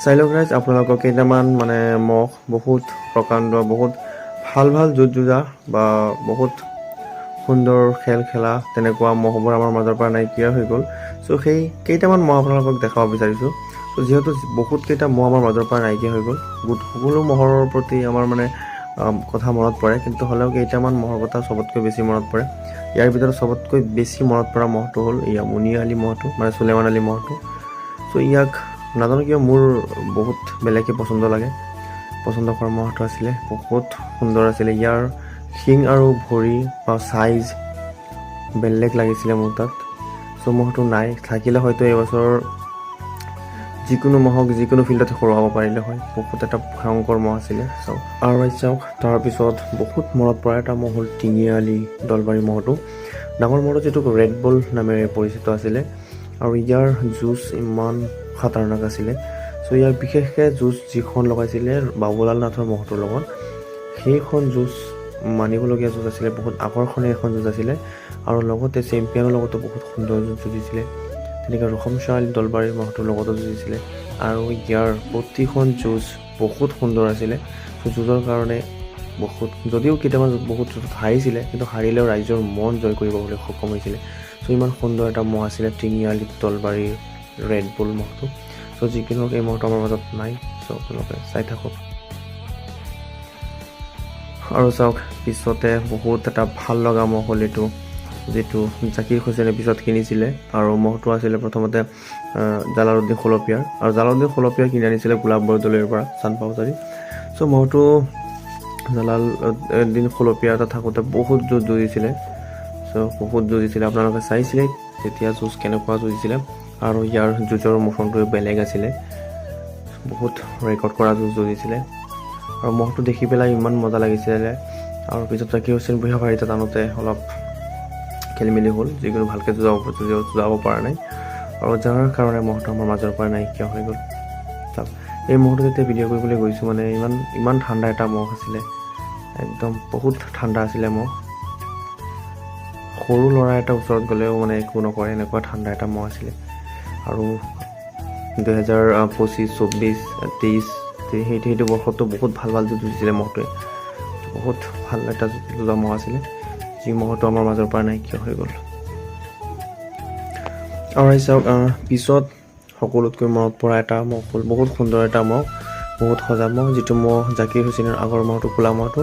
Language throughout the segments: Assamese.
চাই লওক গাইজ, আপোনালোকৰ কেইটামান মানে মহ বহুত প্ৰকাণ্ড, বহুত ভাল ভাল যুঁজ যুঁজা বা বহুত সুন্দৰ খেল খেলা তেনেকুৱা মহবোৰ আমাৰ মাজৰ পৰা নাইকিয়া হৈ গ'ল। চ' সেই কেইটামান মহ আপোনালোকক দেখাব বিচাৰিছোঁ। চ' যিহেতু বহুতকেইটা মহ আমাৰ মাজৰ পৰা নাইকিয়া হৈ গ'ল, সকলো মহৰ প্ৰতি আমাৰ মানে কথা মনত পৰে, কিন্তু হ'লেও কেইটামান মহৰ কথা চবতকৈ বেছি মনত পৰে। ইয়াৰ ভিতৰত চবতকৈ বেছি মনত পৰা মহটো হ'ল এয়া মুনিয়া আলী মহটো, মানে চুলেমান আলী মহটো। চ' ইয়াক নাজানো কিয় মোৰ বহুত বেলেগকৈ পচন্দ লাগে, পচন্দ কৰা মহটো আছিলে, বহুত সুন্দৰ আছিলে। ইয়াৰ শিং আৰু ভৰি বা চাইজ বেলেগ লাগিছিলে মোৰ তাত। চ' মহটো নাই, থাকিলে হয়তো এইবছৰ যিকোনো মহক যিকোনো ফিল্ডতে হৰুৱাব পাৰিলে হয়। বহুত এটা ভয়ংকৰ মহ আছিলে। চাওক আৰু চাওক, তাৰপিছত বহুত মনত পৰা এটা মহ হ'ল টিঙিয়ালী দলবাৰী মহটো। ডাঙৰ মহটো যিটো ৰেড বল নামেৰে পৰিচিত আছিলে, আৰু ইয়াৰ যুঁজ ইমান খাতাৰনাক আছিলে। চ' ইয়াৰ বিশেষকৈ যুঁজ যিখন লগাইছিলে বাবুলাল নাথৰ মহটোৰ লগত, সেইখন যুঁজ মানিবলগীয়া যুঁজ আছিলে, বহুত আকৰ্ষণীয় এখন যুঁজ আছিলে। আৰু লগতে চেম্পিয়নৰ লগতো বহুত সুন্দৰ যুঁজ যুঁজিছিলে। তেনেকৈ ৰকম শ্বাহ দলবাৰীৰ মহটোৰ লগতো যুঁজিছিলে। আৰু ইয়াৰ প্ৰতিখন যুঁজ বহুত সুন্দৰ আছিলে। চ' যুঁজৰ কাৰণে বহুত, যদিও কেতিয়াবা বহুত যুঁজত হাৰিছিলে, কিন্তু হাৰিলেও ৰাইজৰ মন জয় কৰিবলৈ সক্ষম হৈছিলে। চ' ইমান সুন্দৰ এটা মহ আছিলে টিঙিয়ালী দলবাৰীৰ ৰেড বুল মহটো। চ' যি কি নহওক, এই মহটো আমাৰ মাজত নাই। চ' আপোনালোকে চাই থাকক। আৰু চাওক, পিছতে বহুত এটা ভাল লগা মহ হ'ল এইটো, যিটো জাকিৰ হুছেইনে পিছত কিনিছিলে। আৰু মহটো আছিলে প্ৰথমতে জালালুদ্দিন খলপীয়াৰ, আৰু জালালুদ্দিন খলপীয়াই কিনি আনিছিলে গোলাপ বৰদলৈৰ পৰা চানপাউচাৰী। চ' মহটো জালালুদ্দিন খলপীয়া এটা থাকোঁতে বহুত যুঁজ যুঁজিছিলে। চ' বহুত যুঁজিছিলে, আপোনালোকে চাইছিলে তেতিয়া যুঁজ কেনেকুৱা যুঁজিছিলে। আৰু ইয়াৰ যুঁজৰ মোচনটো বেলেগ আছিলে, বহুত ৰেকৰ্ড কৰা যুঁজ যুঁজিছিলে। আৰু মহটো দেখি পেলাই ইমান মজা লাগিছিলে। আৰু পিছত জাকিৰ হুছেইন বুঢ়া ভাৰীটা টানোতে অলপ খেলি মেলি হ'ল, যিকোনো ভালকৈ যুঁজাব পৰা নাই, আৰু যাৰ কাৰণে মহটো আমাৰ মাজৰ পৰা নাইকিয়া হৈ গ'ল। চাওক, এই মহটো যেতিয়া ভিডিঅ' কৰিবলৈ গৈছোঁ, মানে ইমান ঠাণ্ডা এটা মহ আছিলে, একদম বহুত ঠাণ্ডা আছিলে মহ। সৰু ল'ৰা এটা ওচৰত গ'লেও মানে একো নকৰে, এনেকুৱা ঠাণ্ডা এটা মহ আছিলে। আৰু 2025, 24, 23 সেইটো বৰ্ষতো বহুত ভাল ভাল যুঁজ যুঁজিছিলে মহটোৱে। বহুত ভাল এটা যুঁজা মহ আছিলে, যি মহটো আমাৰ মাজৰ পৰা নাইকিয়া হৈ গ'ল। আৰু চাওক, পিছত সকলোতকৈ মনত পৰা এটা মহ হ'ল বহুত সুন্দৰ এটা মহ, বহুত সজা মহ, যিটো মহ জাকিৰ হুছেইনৰ আগৰ মহটো, কোলা মহটো,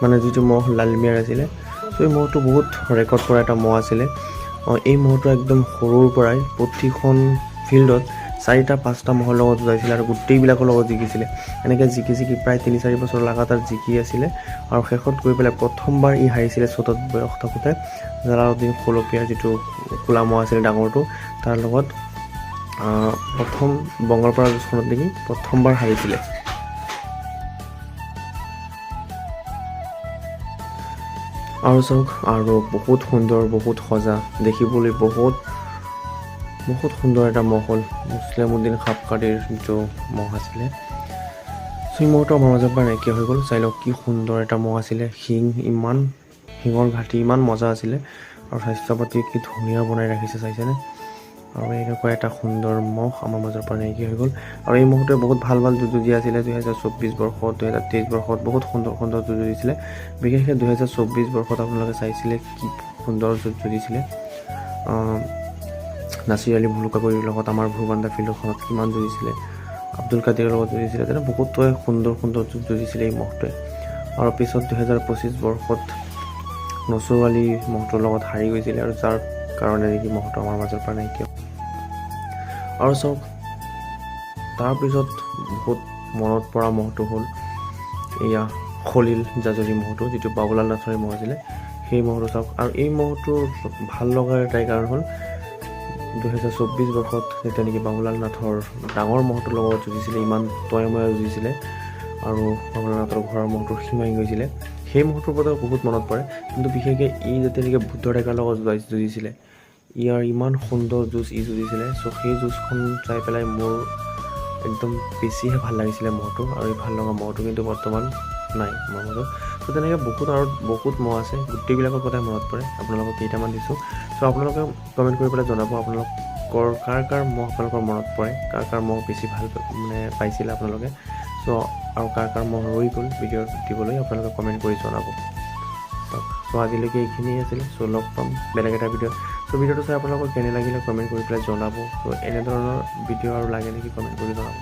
মানে যিটো মহ লালমিয়াৰ আছিলে। চ' এই মহটো বহুত ৰেকৰ্ড কৰা এটা মহ আছিলে। এই মহটো একদম সৰুৰ পৰাই প্ৰতিখন ফিল্ডত 4-5টা মহৰ লগত যুঁজাইছিলে, আৰু গোটেইবিলাকৰ লগত জিকিছিলে। এনেকৈ জিকি প্ৰায় 3-4 বছৰ লাগাতাৰ জিকি আছিলে। আৰু শেষত গৈ পেলাই প্ৰথমবাৰ ই হাৰিছিলে চ'তত বয়স থাকোঁতে জালালুদ্দিন খলপীয়াৰ যিটো কোলা মহ আছিলে ডাঙৰটো, তাৰ লগত প্ৰথম বঙৰপাৰা যুঁজখনত নেকি প্ৰথমবাৰ হাৰিছিলে। আৰু চাওক, আৰু বহুত সুন্দৰ, বহুত সজা, দেখিবলৈ বহুত সুন্দৰ এটা মহ হ'ল মুছলিমউদ্দিন খাপকাৰিৰ যিটো মহ আছিলে। সেই মহটো আমাৰ মাজৰ পৰা নাইকিয়া হৈ গ'ল। চাই লওক, কি সুন্দৰ এটা মহ আছিলে, শিঙৰ ঘাটি ইমান মজা আছিলে, আৰু স্বাস্থ্য পাতি কি ধুনীয়া বনাই ৰাখিছে চাইছেনে। আৰু এনেকুৱা এটা সুন্দৰ মহ আমাৰ মাজৰ পৰা নাইকিয়া হৈ গ'ল। আৰু এই মহটোৱে বহুত ভাল ভাল যুঁজ যুঁজি আছিলে 2024 বৰ্ষত, 2023 বৰ্ষত বহুত সুন্দৰ সুন্দৰ যুঁজ যুঁজিছিলে। বিশেষকৈ 2024 বৰ্ষত আপোনালোকে চাইছিলে কি সুন্দৰ যুঁজ যুঁজিছিলে। নাছিৰ আলী ভুলুকাবাৰীৰ লগত আমাৰ ভুৰবান্ধা ফিল্ডখনত কিমান যুঁজিছিলে, আব্দুল কাদিৰৰ লগত যুঁজিছিলে, তেনে বহুতোৱে সুন্দৰ সুন্দৰ যুঁজ যুঁজিছিলে এই মহটোৱে। আৰু পিছত 2025 বৰ্ষত নচৰ আলী মহটোৰ লগত হাৰি গৈছিলে, আৰু যাৰ কাৰণে নেকি মহটো আমাৰ মাজৰ পৰা নাইকিয়া। আৰু চাওক, তাৰপিছত বহুত মনত পৰা মহটো হ'ল এয়া খলিল জাজৰী মহটো, যিটো বাবুলাল নাথৰে মহ আছিলে, সেই মহটো চাওক। আৰু এই মহটোৰ ভাল লগাৰ এটাই কাৰণ হ'ল 2024 বৰ্ষত যেতিয়া নেকি বাবুলাল নাথৰ ডাঙৰ মহটোৰ লগত যুঁজিছিলে, ইমান তয়াময়া যুঁজিছিলে, আৰু বাবুলাল নাথৰ ঘৰৰ মহটো সীমাই গৈছিলে, সেই মহটোৰ পৰা বহুত মনত পৰে। কিন্তু বিশেষকৈ ই যেতিয়া নেকি বুদ্ধ ডেকাৰ লগত যুঁজিছিলে, ইয়াৰ ইমান সুন্দৰ যুঁজ ই যুঁজিছিলে। চ' সেই যুঁজখন চাই পেলাই মোৰ একদম বেছিহে ভাল লাগিছিলে মহটো, আৰু এই ভাল লগা মহটো কিন্তু বৰ্তমান নাই আমাৰ মাজত। চ' তেনেকৈ বহুত মহ আছে, গোটেইবিলাকৰ কথাই মনত পৰে। আপোনালোকক কেইটামান দিছোঁ। চ' আপোনালোকে কমেণ্ট কৰি পেলাই জনাব আপোনালোক কাৰ মহ আপোনালোকৰ মনত পৰে, কাৰ মহ বেছি ভাল মানে পাইছিলে আপোনালোকে। চ' আৰু কাৰ মহ ৰৈ গ'ল ভিডিঅ'ত দিবলৈ আপোনালোকে কমেণ্ট কৰি জনাব। চ' আজিলৈকে এইখিনিয়ে আছিলে। চ' লগ পাম বেলেগ এটা ভিডিঅ'ত। চ' ভিডিঅ'টো চাই আপোনালোকৰ কেনে লাগিলে কমেণ্ট কৰি পেলাই জনাব। চ' এনেধৰণৰ ভিডিঅ' আৰু লাগে নেকি কমেণ্ট কৰি জনাব।